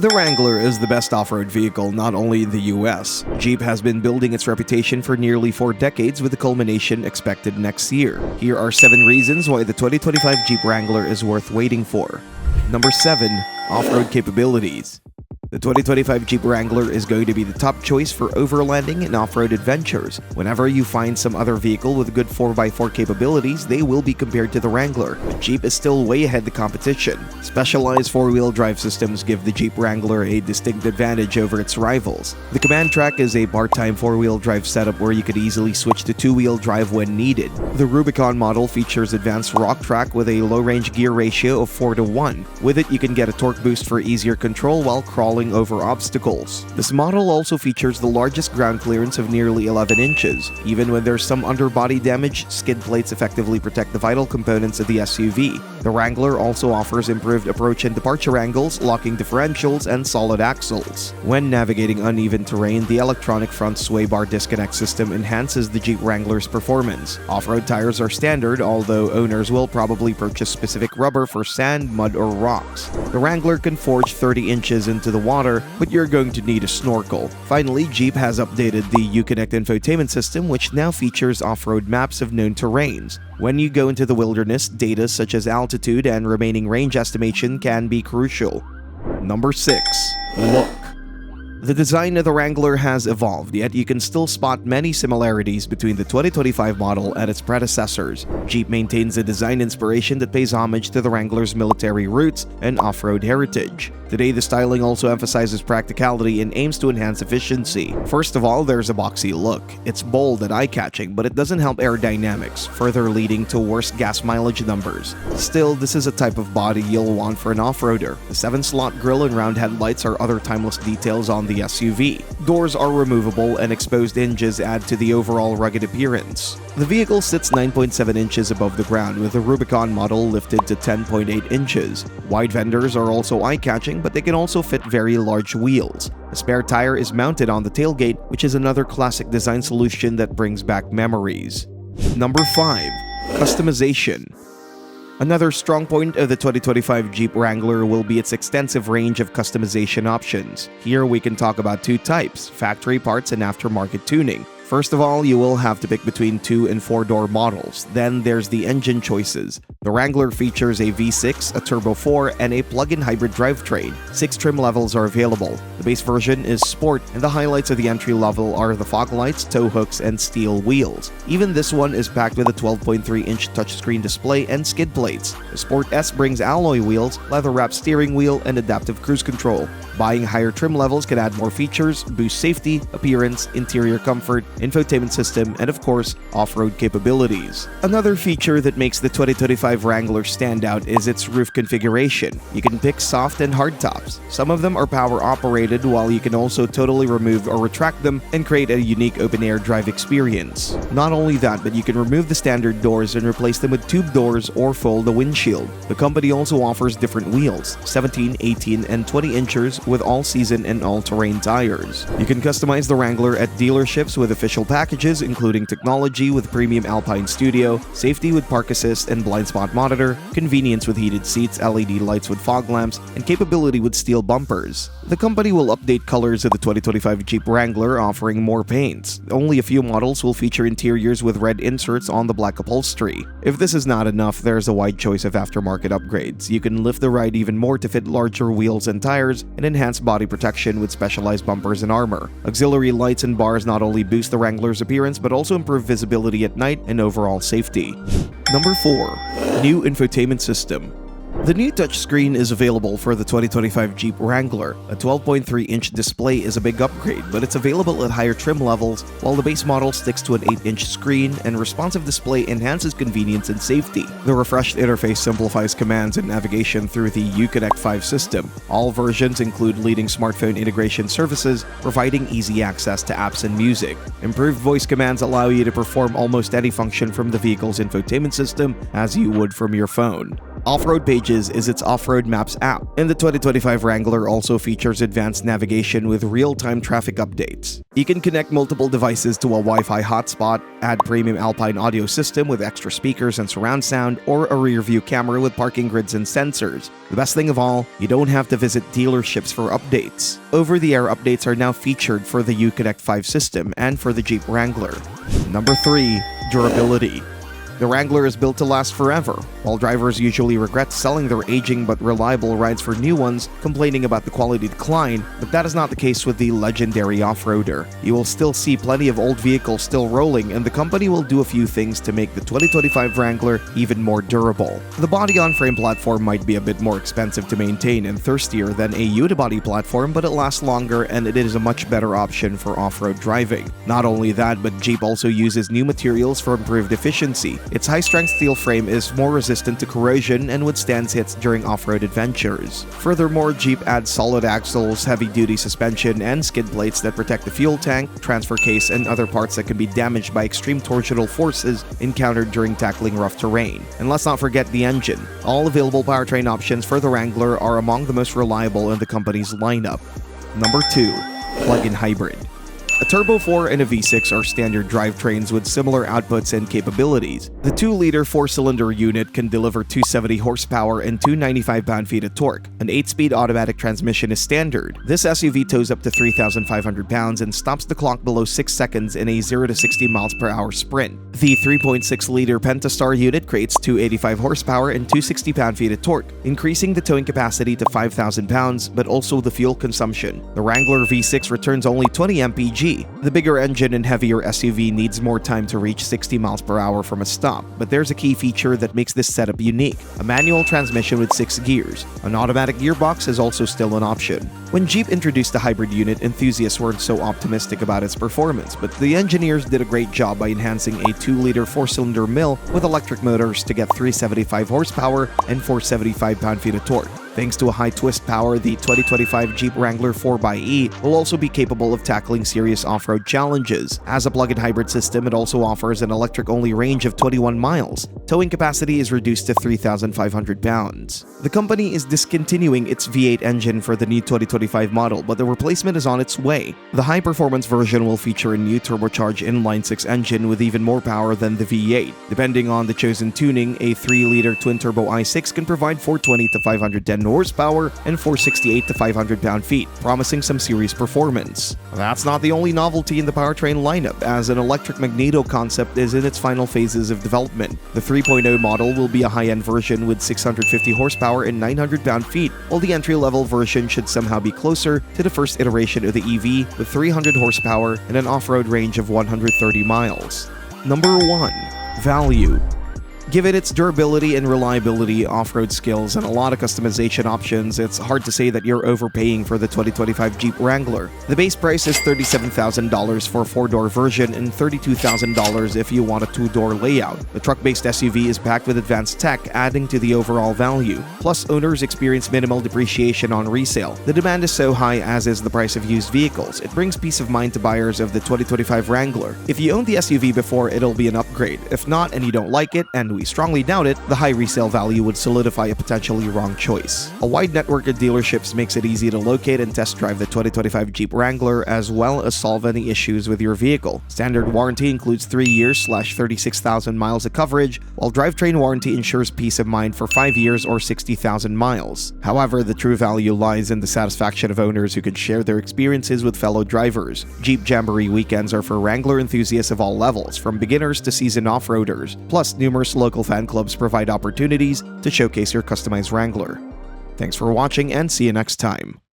The Wrangler is the best off-road vehicle not only in the US. Jeep has been building its reputation for nearly 4 decades with the culmination expected next year. Here are 7 reasons why the 2025 Jeep Wrangler is worth waiting for. Number 7. Off-road capabilities. The 2025 Jeep Wrangler is going to be the top choice for overlanding and off-road adventures. Whenever you find some other vehicle with good 4x4 capabilities, they will be compared to the Wrangler, but Jeep is still way ahead the competition. Specialized 4-wheel drive systems give the Jeep Wrangler a distinct advantage over its rivals. The Command Track is a part-time 4-wheel drive setup where you could easily switch to 2-wheel drive when needed. The Rubicon model features advanced rock track with a low-range gear ratio of 4:1. With it, you can get a torque boost for easier control while crawling over obstacles. This model also features the largest ground clearance of nearly 11 inches. Even when there's some underbody damage, skid plates effectively protect the vital components of the SUV. The Wrangler also offers improved approach and departure angles, locking differentials, and solid axles. When navigating uneven terrain, the electronic front sway bar disconnect system enhances the Jeep Wrangler's performance. Off-road tires are standard, although owners will probably purchase specific rubber for sand, mud, or rocks. The Wrangler can forge 30 inches into the water, but you're going to need a snorkel. Finally, Jeep has updated the Uconnect infotainment system, which now features off-road maps of known terrains. When you go into the wilderness, data such as altitude and remaining range estimation can be crucial. Number 6. Look. The design of the Wrangler has evolved, yet you can still spot many similarities between the 2025 model and its predecessors. Jeep maintains a design inspiration that pays homage to the Wrangler's military roots and off-road heritage. Today, the styling also emphasizes practicality and aims to enhance efficiency. First of all, there's a boxy look. It's bold and eye-catching, but it doesn't help aerodynamics, further leading to worse gas mileage numbers. Still, this is a type of body you'll want for an off-roader. The 7-slot grille and round headlights are other timeless details on the SUV. Doors are removable and exposed hinges add to the overall rugged appearance. The vehicle sits 9.7 inches above the ground, with the Rubicon model lifted to 10.8 inches. Wide fenders are also eye-catching, but they can also fit very large wheels. A spare tire is mounted on the tailgate, which is another classic design solution that brings back memories. Number 5. Customization. Another strong point of the 2025 Jeep Wrangler will be its extensive range of customization options. Here we can talk about 2 types: factory parts and aftermarket tuning. First of all, you will have to pick between 2- and 4-door models. Then there's the engine choices. The Wrangler features a V6, a Turbo 4, and a plug-in hybrid drivetrain. 6 trim levels are available. The base version is Sport, and the highlights of the entry level are the fog lights, tow hooks, and steel wheels. Even this one is packed with a 12.3-inch touchscreen display and skid plates. The Sport S brings alloy wheels, leather-wrapped steering wheel, and adaptive cruise control. Buying higher trim levels can add more features, boost safety, appearance, interior comfort, infotainment system, and of course, off-road capabilities. Another feature that makes the 2025 Wrangler stand out is its roof configuration. You can pick soft and hard tops. Some of them are power-operated, while you can also totally remove or retract them and create a unique open-air drive experience. Not only that, but you can remove the standard doors and replace them with tube doors or fold the windshield. The company also offers different wheels, 17, 18, and 20 inches with all-season and all-terrain tires. You can customize the Wrangler at dealerships with official packages, including technology with premium Alpine Studio, safety with park assist and blind spot monitor, convenience with heated seats, LED lights with fog lamps, and capability with steel bumpers. The company will update colors of the 2025 Jeep Wrangler, offering more paints. Only a few models will feature interiors with red inserts on the black upholstery. If this is not enough, there's a wide choice of aftermarket upgrades. You can lift the ride even more to fit larger wheels and tires, and enhanced body protection with specialized bumpers and armor. Auxiliary lights and bars not only boost the Wrangler's appearance but also improve visibility at night and overall safety. Number 4. New infotainment system. The new touchscreen is available for the 2025 Jeep Wrangler. A 12.3-inch display is a big upgrade, but it's available at higher trim levels, while the base model sticks to an 8-inch screen, and responsive display enhances convenience and safety. The refreshed interface simplifies commands and navigation through the Uconnect 5 system. All versions include leading smartphone integration services, providing easy access to apps and music. Improved voice commands allow you to perform almost any function from the vehicle's infotainment system as you would from your phone. Off-Road Pages is its off-road maps app, and the 2025 Wrangler also features advanced navigation with real-time traffic updates. You can connect multiple devices to a Wi-Fi hotspot, add premium Alpine audio system with extra speakers and surround sound, or a rear-view camera with parking grids and sensors. The best thing of all, you don't have to visit dealerships for updates. Over-the-air updates are now featured for the Uconnect 5 system and for the Jeep Wrangler. Number 3. Durability. The Wrangler is built to last forever. While drivers usually regret selling their aging but reliable rides for new ones, complaining about the quality decline, but that is not the case with the legendary off-roader. You will still see plenty of old vehicles still rolling, and the company will do a few things to make the 2025 Wrangler even more durable. The body-on-frame platform might be a bit more expensive to maintain and thirstier than a unibody platform, but it lasts longer and it is a much better option for off-road driving. Not only that, but Jeep also uses new materials for improved efficiency. Its high-strength steel frame is more resistant to corrosion and withstands hits during off-road adventures. Furthermore, Jeep adds solid axles, heavy-duty suspension, and skid plates that protect the fuel tank, transfer case, and other parts that can be damaged by extreme torsional forces encountered during tackling rough terrain. And let's not forget the engine. All available powertrain options for the Wrangler are among the most reliable in the company's lineup. Number 2. Plug-in hybrid. A Turbo 4 and a V6 are standard drivetrains with similar outputs and capabilities. The 2-liter 4-cylinder unit can deliver 270 horsepower and 295 pound-feet of torque. An 8-speed automatic transmission is standard. This SUV tows up to 3,500 pounds and stops the clock below 6 seconds in a 0 to 60 miles per hour sprint. The 3.6-liter Pentastar unit creates 285 horsepower and 260 pound-feet of torque, increasing the towing capacity to 5,000 pounds, but also the fuel consumption. The Wrangler V6 returns only 20 mpg. The bigger engine and heavier SUV needs more time to reach 60 miles per hour from a stop, but there's a key feature that makes this setup unique: a manual transmission with 6 gears. An automatic gearbox is also still an option. When Jeep introduced the hybrid unit, enthusiasts weren't so optimistic about its performance, but the engineers did a great job by enhancing a 2-liter 4-cylinder mill with electric motors to get 375 horsepower and 475 pound-feet of torque. Thanks to a high twist power, the 2025 Jeep Wrangler 4xe will also be capable of tackling serious off-road challenges. As a plug-in hybrid system, it also offers an electric-only range of 21 miles. Towing capacity is reduced to 3,500 pounds. The company is discontinuing its V8 engine for the new 2025 model, but the replacement is on its way. The high-performance version will feature a new turbocharged inline-6 engine with even more power than the V8. Depending on the chosen tuning, a 3-liter twin-turbo i6 can provide 420 to 510 horsepower and 468 to 500 pound-feet, promising some serious performance. That's not the only novelty in the powertrain lineup, as an electric magneto concept is in its final phases of development. The 3.0 model will be a high-end version with 650 horsepower and 900 pound-feet, while the entry-level version should somehow be closer to the first iteration of the EV with 300 horsepower and an off-road range of 130 miles. Number 1. Value. Given its durability and reliability, off-road skills, and a lot of customization options, it's hard to say that you're overpaying for the 2025 Jeep Wrangler. The base price is $37,000 for a 4-door version and $32,000 if you want a 2-door layout. The truck-based SUV is packed with advanced tech, adding to the overall value. Plus, owners experience minimal depreciation on resale. The demand is so high, as is the price of used vehicles. It brings peace of mind to buyers of the 2025 Wrangler. If you owned the SUV before, it'll be an upgrade. If not, and you don't like it, and we strongly doubt it, the high resale value would solidify a potentially wrong choice. A wide network of dealerships makes it easy to locate and test drive the 2025 Jeep Wrangler, as well as solve any issues with your vehicle. Standard warranty includes 3 years / 36,000 miles of coverage, while drivetrain warranty ensures peace of mind for 5 years or 60,000 miles. However, the true value lies in the satisfaction of owners who can share their experiences with fellow drivers. Jeep Jamboree weekends are for Wrangler enthusiasts of all levels, from beginners to seasoned off-roaders. Plus, numerous local fan clubs provide opportunities to showcase your customized Wrangler. Thanks for watching, and see you next time.